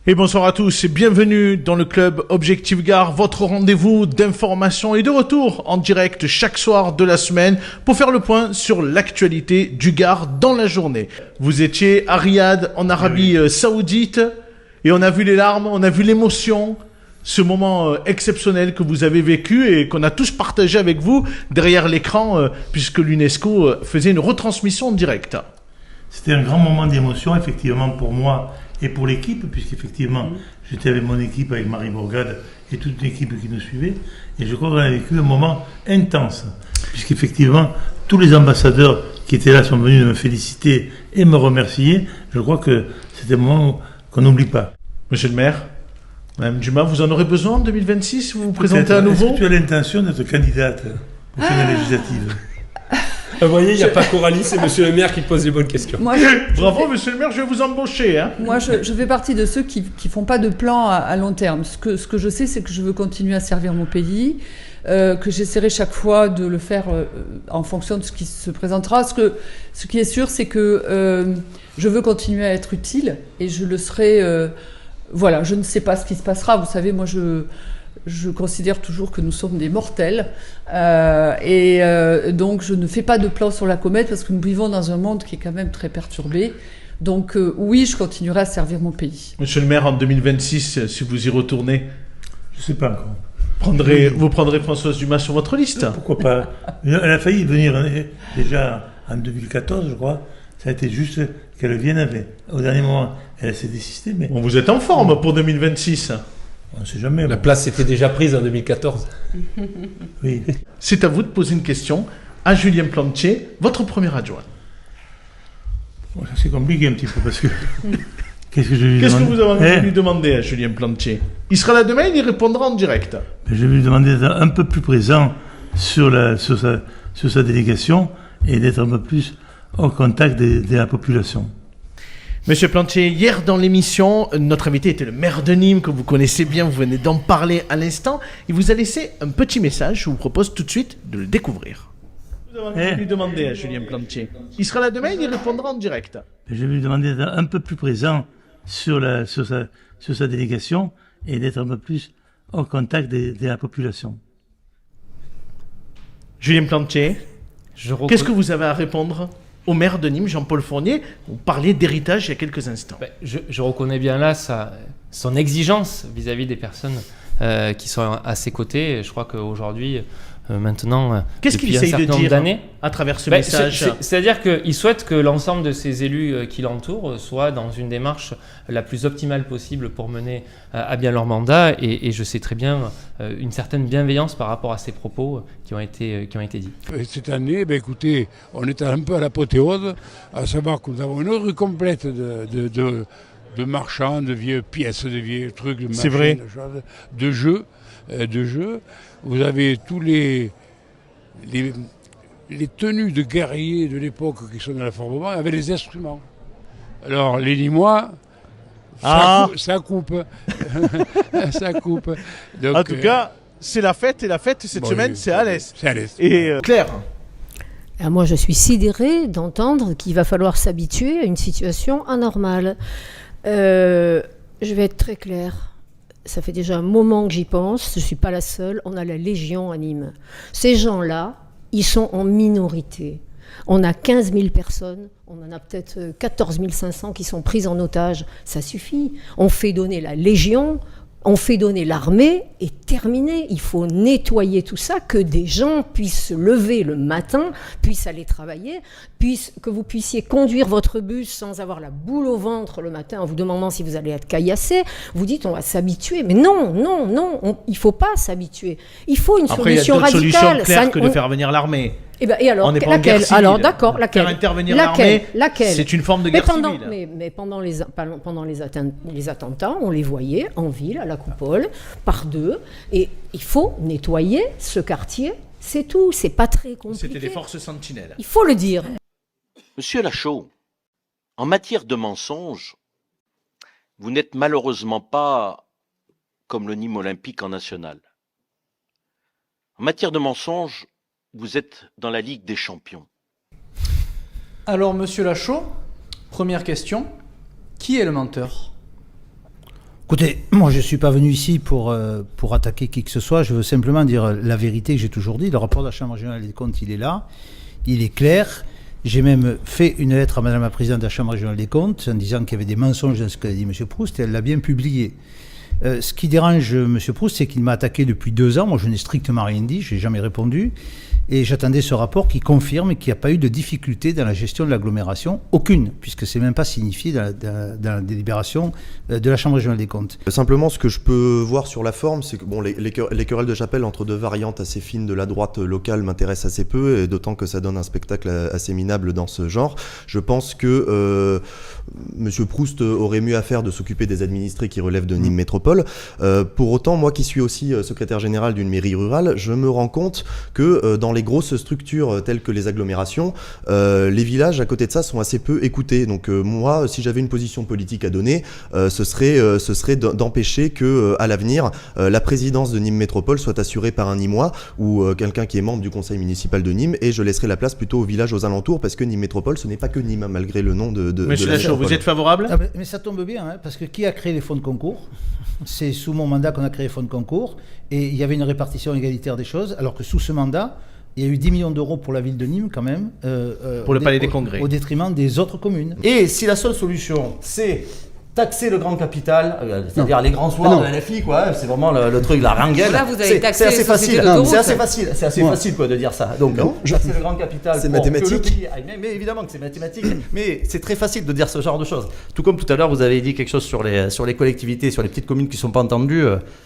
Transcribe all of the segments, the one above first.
Et bonsoir à tous et bienvenue dans le club Objectif Gare, votre rendez-vous d'information et de retour en direct chaque soir de la semaine pour faire le point sur l'actualité du Gard dans la journée. Vous étiez à Riyad, en Arabie Saoudite, et on a vu les larmes, on a vu l'émotion, ce moment exceptionnel que vous avez vécu et qu'on a tous partagé avec vous derrière l'écran puisque l'UNESCO faisait une retransmission en direct. C'était un grand moment d'émotion effectivement pour moi et pour l'équipe, puisqu'effectivement, j'étais avec mon équipe, avec Marie Bourgade et toute l'équipe qui nous suivait, et je crois qu'on a vécu un moment intense, puisqu'effectivement, tous les ambassadeurs qui étaient là sont venus me féliciter et me remercier. Je crois que c'était un moment qu'on n'oublie pas. Monsieur le maire, Madame Dumas, vous en aurez besoin en 2026 vous vous présentez à nouveau? Est-ce que tu as l'intention d'être candidate aux législatives? Vous voyez, il n'y a pas Coralie, c'est monsieur le maire qui pose les bonnes questions. Bravo, monsieur le maire, je vais vous embaucher. Hein. Moi, je fais partie de ceux qui font pas de plan à long terme. Ce que je sais, c'est que je veux continuer à servir mon pays, que j'essaierai chaque fois de le faire en fonction de ce qui se présentera. Ce qui est sûr, c'est que je veux continuer à être utile et je le serai. Voilà, je ne sais pas ce qui se passera. Vous savez, moi, je considère toujours que nous sommes des mortels donc je ne fais pas de plan sur la comète parce que nous vivons dans un monde qui est quand même très perturbé. Donc oui, je continuerai à servir mon pays. Monsieur le maire, en 2026, si vous y retournez, je ne sais pas encore. Vous prendrez Françoise Dumas sur votre liste? Pourquoi pas? Elle a failli venir déjà en 2014, je crois. Ça a été juste qu'elle vienne au dernier moment. Elle s'est désistée, mais... Bon, vous êtes en forme pour 2026. On ne sait jamais. La place était déjà prise en 2014. Oui. C'est à vous de poser une question à Julien Plantier, votre premier adjoint. Bon, ça c'est compliqué un petit peu parce que... Qu'est-ce que vous avez lui demander à Julien Plantier? Il sera là demain, il y répondra en direct. Je vais lui demander d'être un peu plus présent sur sa délégation et d'être un peu plus au contact de la population. Monsieur Plantier, hier dans l'émission, notre invité était le maire de Nîmes, que vous connaissez bien, vous venez d'en parler à l'instant. Il vous a laissé un petit message, je vous propose tout de suite de le découvrir. Vous allez lui demander à Julien Plantier. Il sera là demain, il y répondra en direct. Je vais lui demander d'être un peu plus présent sur sa délégation et d'être un peu plus au contact de la population. Julien Plantier, qu'est-ce que vous avez à répondre au maire de Nîmes, Jean-Paul Fournier? Vous parliez d'héritage il y a quelques instants. Je reconnais bien là son exigence vis-à-vis des personnes qui sont à ses côtés. Je crois qu'aujourd'hui, maintenant, qu'est-ce qu'il essaye de dire à travers ce message? C'est-à-dire qu'il souhaite que l'ensemble de ses élus qui l'entourent soient dans une démarche la plus optimale possible pour mener à bien leur mandat. Et je sais très bien une certaine bienveillance par rapport à ces propos qui ont été dits. Cette année, écoutez, on est un peu à l'apothéose, à savoir que nous avons une rue complète de marchands, de vieilles pièces, de vieux trucs, de machines, vrai. de jeux. Vous avez tous les tenues de guerriers de l'époque qui sont dans la forme avec les instruments. Alors les Nîmois, ça coupe. Ça coupe. Donc, en tout cas, c'est la fête, et la fête cette semaine, c'est à l'Est. C'est à l'Est. Et Claire? Alors moi, je suis sidérée d'entendre qu'il va falloir s'habituer à une situation anormale. Je vais être très claire. Ça fait déjà un moment que j'y pense, je ne suis pas la seule, on a la Légion à Nîmes. Ces gens-là, ils sont en minorité. On a 15 000 personnes, on en a peut-être 14 500 qui sont prises en otage. Ça suffit. On fait donner la Légion, on fait donner l'armée et terminé. Il faut nettoyer tout ça, que des gens puissent se lever le matin, puissent aller travailler, que vous puissiez conduire votre bus sans avoir la boule au ventre le matin en vous demandant si vous allez être caillassé. Vous dites on va s'habituer. Mais non, il ne faut pas s'habituer. Il faut une solution radicale. Après, il y a d'autres solutions claires que de faire venir l'armée. Et alors, laquelle? Alors d'accord, laquelle? Faire intervenir l'armée, c'est une forme de guerre civile. Mais pendant les attentats, on les voyait en ville, à la Coupole, par deux. Et il faut nettoyer ce quartier, c'est tout. C'est pas très compliqué. C'était des forces sentinelles. Il faut le dire. Monsieur Lachaud, en matière de mensonges, vous n'êtes malheureusement pas comme le Nîmes Olympique en national. En matière de mensonges, vous êtes dans la Ligue des champions. Alors, monsieur Lachaud, première question, qui est le menteur? Écoutez, moi je ne suis pas venu ici pour attaquer qui que ce soit, je veux simplement dire la vérité que j'ai toujours dit. Le rapport de la Chambre régionale des comptes, il est là, il est clair. J'ai même fait une lettre à Madame la Présidente de la Chambre régionale des comptes en disant qu'il y avait des mensonges dans ce qu'a dit M. Proust et elle l'a bien publié. Ce qui dérange M. Proust, c'est qu'il m'a attaqué depuis 2 ans. Moi, je n'ai strictement rien dit, je n'ai jamais répondu. Et j'attendais ce rapport qui confirme qu'il n'y a pas eu de difficulté dans la gestion de l'agglomération, aucune, puisque ce n'est même pas signifié dans la délibération de la Chambre régionale des comptes. Simplement, ce que je peux voir sur la forme, c'est que bon, les querelles de chapelle entre 2 variantes assez fines de la droite locale m'intéressent assez peu, et d'autant que ça donne un spectacle assez minable dans ce genre. Je pense que M. Proust aurait mieux à faire de s'occuper des administrés qui relèvent de Nîmes Métropole. Pour autant, moi qui suis aussi secrétaire général d'une mairie rurale, je me rends compte que dans les grosses structures telles que les agglomérations, les villages à côté de ça sont assez peu écoutés. Donc moi, si j'avais une position politique à donner, ce serait d'empêcher que à l'avenir, la présidence de Nîmes Métropole soit assurée par un Nîmois ou quelqu'un qui est membre du conseil municipal de Nîmes, et je laisserai la place plutôt aux villages aux alentours, parce que Nîmes Métropole, ce n'est pas que Nîmes, hein, malgré le nom de Monsieur Lachaud, vous êtes favorable? Mais ça tombe bien, hein, parce que qui a créé les fonds de concours? C'est sous mon mandat qu'on a créé les fonds de concours, et il y avait une répartition égalitaire des choses, alors que sous ce mandat, il y a eu 10 millions d'euros pour la ville de Nîmes, quand même. Pour le Palais des Congrès. Au détriment des autres communes. Et si la seule solution, c'est taxer le grand capital, c'est-à-dire les grands soirs de la LFI, quoi, c'est vraiment le truc, la ringuelle. Là, vous avez taxé c'est assez facile. d'autoroute. C'est assez facile quoi, de dire ça. Donc, taxer le grand capital. C'est pour mathématique. que le pays aille mieux. Mais évidemment que c'est mathématique. Mais c'est très facile de dire ce genre de choses. Tout comme tout à l'heure, vous avez dit quelque chose sur les collectivités, sur les petites communes qui ne sont pas entendues.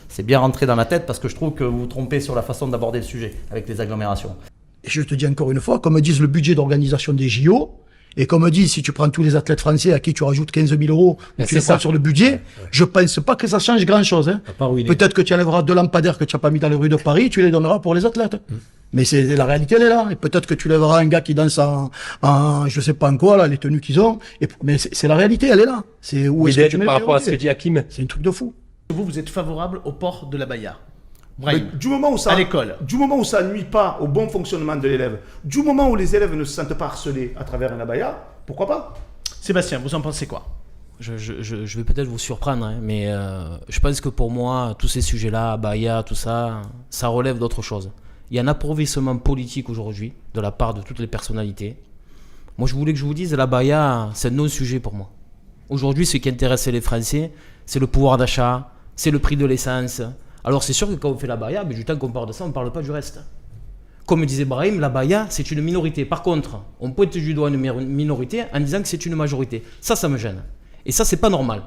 C'est bien rentré dans la tête, parce que je trouve que vous vous trompez sur la façon d'aborder le sujet avec les agglomérations. Et je te dis encore une fois, comme me disent le budget d'organisation des JO, et comme me disent, si tu prends tous les athlètes français à qui tu rajoutes 15 000 euros, tu les prends sur le budget, je pense pas que ça change grand chose, hein. Peut-être que tu enlèveras 2 lampadaires que tu n'as pas mis dans les rues de Paris, tu les donneras pour les athlètes. Mais c'est, la réalité, elle est là. Et peut-être que tu lèveras un gars qui danse en je sais pas en quoi, là, les tenues qu'ils ont. Mais c'est la réalité, elle est là. C'est où est-ce que tu mets par rapport à ce que dit Hakim. C'est un truc de fou. Vous êtes favorable au port de l'abaya? Du moment où ça, à l'école. Du moment où ça nuit pas au bon fonctionnement de l'élève, du moment où les élèves ne se sentent pas harcelés à travers un abaya, pourquoi pas? Sébastien, vous en pensez quoi? Je vais peut-être vous surprendre, hein, mais je pense que pour moi, tous ces sujets-là, abaya, tout ça, ça relève d'autre chose. Il y a un appauvrissement politique aujourd'hui de la part de toutes les personnalités. Moi, je voulais que je vous dise, l'abaya, c'est un non-sujet pour moi. Aujourd'hui, ce qui intéresse les Français, c'est le pouvoir d'achat, c'est le prix de l'essence. Alors c'est sûr que quand on fait l'abaya, mais du temps qu'on parle de ça, on ne parle pas du reste. Comme disait Brahim, l'abaya, c'est une minorité. Par contre, on pointe du doigt une minorité en disant que c'est une majorité. Ça me gêne. Et ça, c'est pas normal.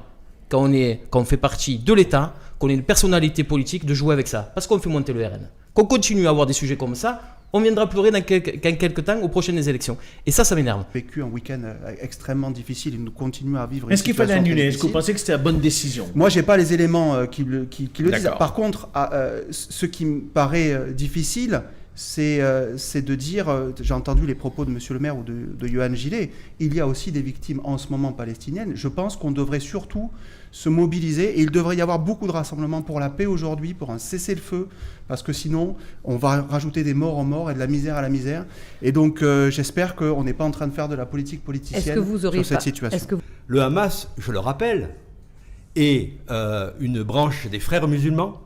Quand on fait partie de l'État, qu'on est une personnalité politique, de jouer avec ça. Parce qu'on fait monter le RN. Qu'on continue à avoir des sujets comme ça, on viendra pleurer dans quelques temps aux prochaines élections. Et ça m'énerve. On a vécu un week-end extrêmement difficile et nous continuons à vivre. Est-ce qu'il fallait annuler? Est-ce que vous pensez que c'était la bonne décision? Moi, j'ai pas les éléments qui le disent. Par contre, ce qui me paraît difficile, c'est de dire, j'ai entendu les propos de M. le maire ou de Yohann Gillet, il y a aussi des victimes en ce moment palestiniennes. Je pense qu'on devrait surtout se mobiliser, et il devrait y avoir beaucoup de rassemblements pour la paix aujourd'hui, pour un cessez-le-feu, parce que sinon on va rajouter des morts aux morts et de la misère à la misère. Et donc j'espère qu'on n'est pas en train de faire de la politique politicienne sur cette situation. Le Hamas, je le rappelle, est une branche des frères musulmans.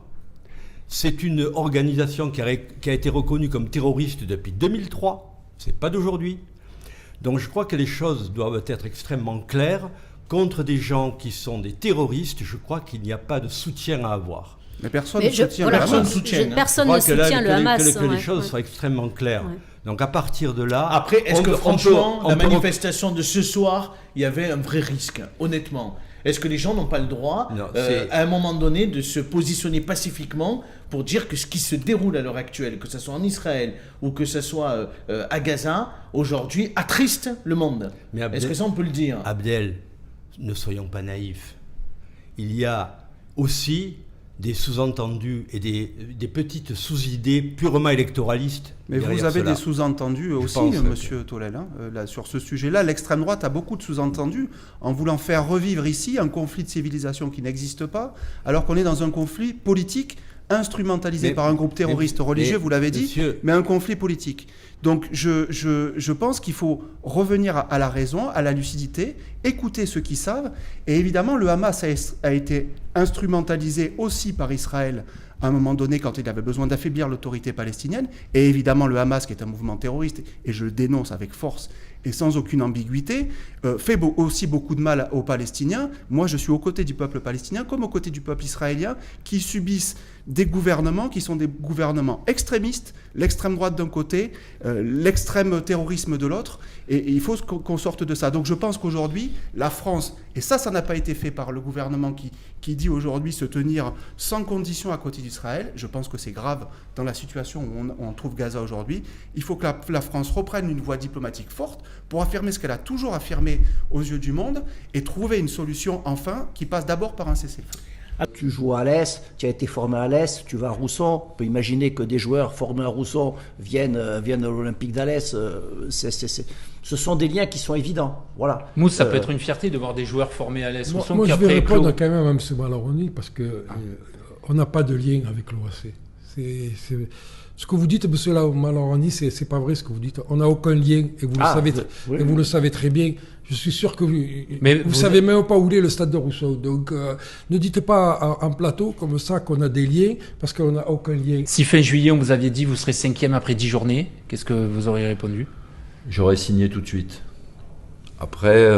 C'est une organisation qui a été reconnue comme terroriste depuis 2003, c'est pas d'aujourd'hui. Donc je crois que les choses doivent être extrêmement claires. Contre des gens qui sont des terroristes, je crois qu'il n'y a pas de soutien à avoir. Mais personne ne soutient le Hamas. Personne ne soutient le Hamas. Que les choses soient extrêmement claires. Ouais. Donc à partir de là... Après, est-ce que franchement, la manifestation de ce soir, il y avait un vrai risque, honnêtement? Est-ce que les gens n'ont pas le droit, à un moment donné, de se positionner pacifiquement pour dire que ce qui se déroule à l'heure actuelle, que ce soit en Israël ou que ce soit à Gaza, aujourd'hui, attriste le monde? Est-ce que ça, on peut le dire? Abdel, ne soyons pas naïfs. Il y a aussi des sous-entendus et des petites sous-idées purement électoralistes. Mais vous avez des sous-entendus aussi, monsieur Tolel, là, sur ce sujet-là. L'extrême droite a beaucoup de sous-entendus en voulant faire revivre ici un conflit de civilisation qui n'existe pas, alors qu'on est dans un conflit politique instrumentalisé par un groupe terroriste religieux, vous l'avez dit, mais un conflit politique. Donc je pense qu'il faut revenir à la raison, à la lucidité, écouter ceux qui savent. Et évidemment, le Hamas a été instrumentalisé aussi par Israël à un moment donné quand il avait besoin d'affaiblir l'autorité palestinienne, et évidemment le Hamas qui est un mouvement terroriste, et je le dénonce avec force et sans aucune ambiguïté, fait aussi beaucoup de mal aux Palestiniens. Moi je suis aux côtés du peuple palestinien comme aux côtés du peuple israélien qui subissent des gouvernements qui sont des gouvernements extrémistes, l'extrême droite d'un côté, l'extrême terrorisme de l'autre, et il faut qu'on sorte de ça. Donc je pense qu'aujourd'hui, la France, et ça n'a pas été fait par le gouvernement qui dit aujourd'hui se tenir sans condition à côté d'Israël, je pense que c'est grave dans la situation où on trouve Gaza aujourd'hui. Il faut que la France reprenne une voie diplomatique forte pour affirmer ce qu'elle a toujours affirmé aux yeux du monde et trouver une solution enfin qui passe d'abord par un cessez-le-feu. Tu joues à l'Est, tu as été formé à l'Est, tu vas à Rousson. On peut imaginer que des joueurs formés à Rousson viennent à l'Olympique d'Alès. Ce sont des liens qui sont évidents. Voilà. Mousse, ça peut être une fierté de voir des joueurs formés à l'Est. Moi je vais répondre quand même à M. Maloroni parce qu'on n'a pas de lien avec l'OAC. Ce que vous dites, M. Maloroni, c'est pas vrai ce que vous dites. On n'a aucun lien et vous le savez très bien. Je suis sûr que vous ne savez même pas où est le stade de Rousseau. Donc ne dites pas en plateau comme ça qu'on a des liens parce qu'on n'a aucun lien. Si fin juillet on vous aviez dit vous serez 5e après 10 journées, qu'est-ce que vous auriez répondu ? J'aurais signé tout de suite. Après,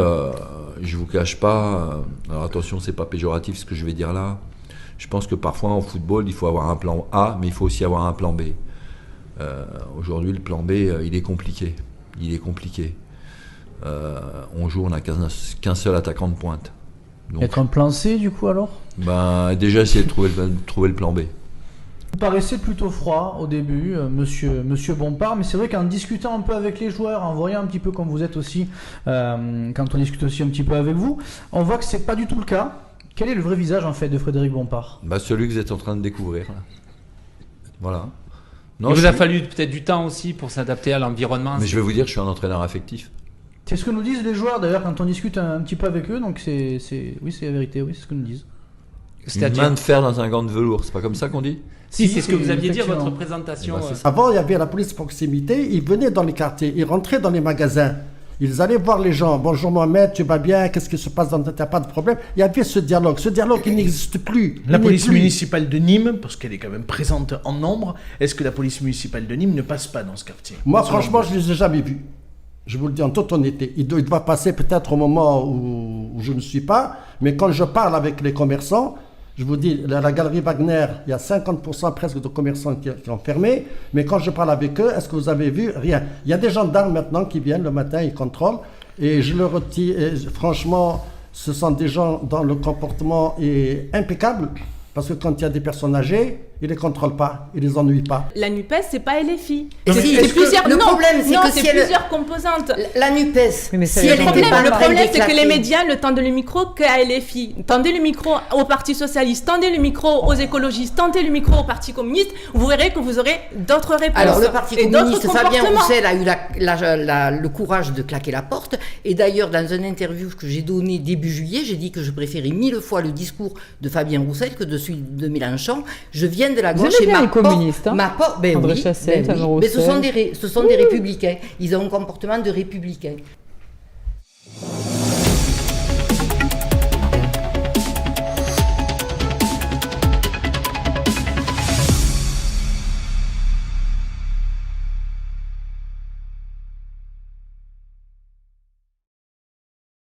je vous cache pas, alors attention, c'est pas péjoratif ce que je vais dire là. Je pense que parfois en football, il faut avoir un plan A, mais il faut aussi avoir un plan B. Aujourd'hui, le plan B, il est compliqué. On n'a qu'un seul attaquant de pointe. Donc, être un plan C du coup alors ? Déjà essayer de trouver le plan B. Vous paraissez plutôt froid au début, monsieur Bompard, mais c'est vrai qu'en discutant un peu avec les joueurs, en voyant un petit peu comme vous êtes aussi, quand on discute aussi un petit peu avec vous, on voit que c'est pas du tout le cas. Quel est le vrai visage en fait de Frédéric Bompard ? Celui que vous êtes en train de découvrir. Là. Voilà. Non, il vous a fallu peut-être du temps aussi pour s'adapter à l'environnement. Mais je vais vous dire, je suis un entraîneur affectif. C'est ce que nous disent les joueurs d'ailleurs quand on discute un petit peu avec eux, donc oui, c'est la vérité, oui, c'est ce que nous disent. Une main de fer dans un gant de velours, c'est pas comme ça qu'on dit ? Si, c'est ce que vous aviez dit à votre présentation. Avant, il y avait la police de proximité, ils venaient dans les quartiers, ils rentraient dans les magasins, ils allaient voir les gens. Bonjour Mohamed, tu vas bien ? Qu'est-ce qui se passe dans ta... T'as pas de problème ? Il y avait ce dialogue. Ce dialogue, il n'existe plus. La police municipale de Nîmes, parce qu'elle est quand même présente en nombre, est-ce que la police municipale de Nîmes ne passe pas dans ce quartier ? Moi, franchement, je ne les ai jamais vus. Je vous le dis en toute honnêteté. Il doit passer peut-être au moment où je ne suis pas, mais quand je parle avec les commerçants, je vous dis, la galerie Wagner, il y a 50% presque de commerçants qui ont fermé, mais quand je parle avec eux, est-ce que vous avez vu ? Rien. Il y a des gendarmes maintenant qui viennent le matin, ils contrôlent, et je leur dis, franchement, ce sont des gens dont le comportement est impeccable, parce que quand il y a des personnes âgées, ils ne les contrôlent pas, ils ne les ennuient pas. La NUPES, c'est pas LFI. C'est plusieurs. Le problème, c'est que c'est plusieurs composantes. La NUPES. Mais si le problème, c'est que les médias ne tendent le micro qu'à LFI. Tendez le micro au Parti socialiste, tendez le micro aux écologistes, tendez le micro au Parti communiste. Vous verrez que vous aurez d'autres réponses. Alors le Parti communiste, Fabien Roussel a eu le courage de claquer la porte. Et d'ailleurs, dans une interview que j'ai donnée début juillet, j'ai dit que je préférais 1000 fois le discours de Fabien Roussel que de celui de Mélenchon. Je viens de la gauche et ma porte, André Chassaigne, mais ce sont des républicains. Ils ont un comportement de républicains.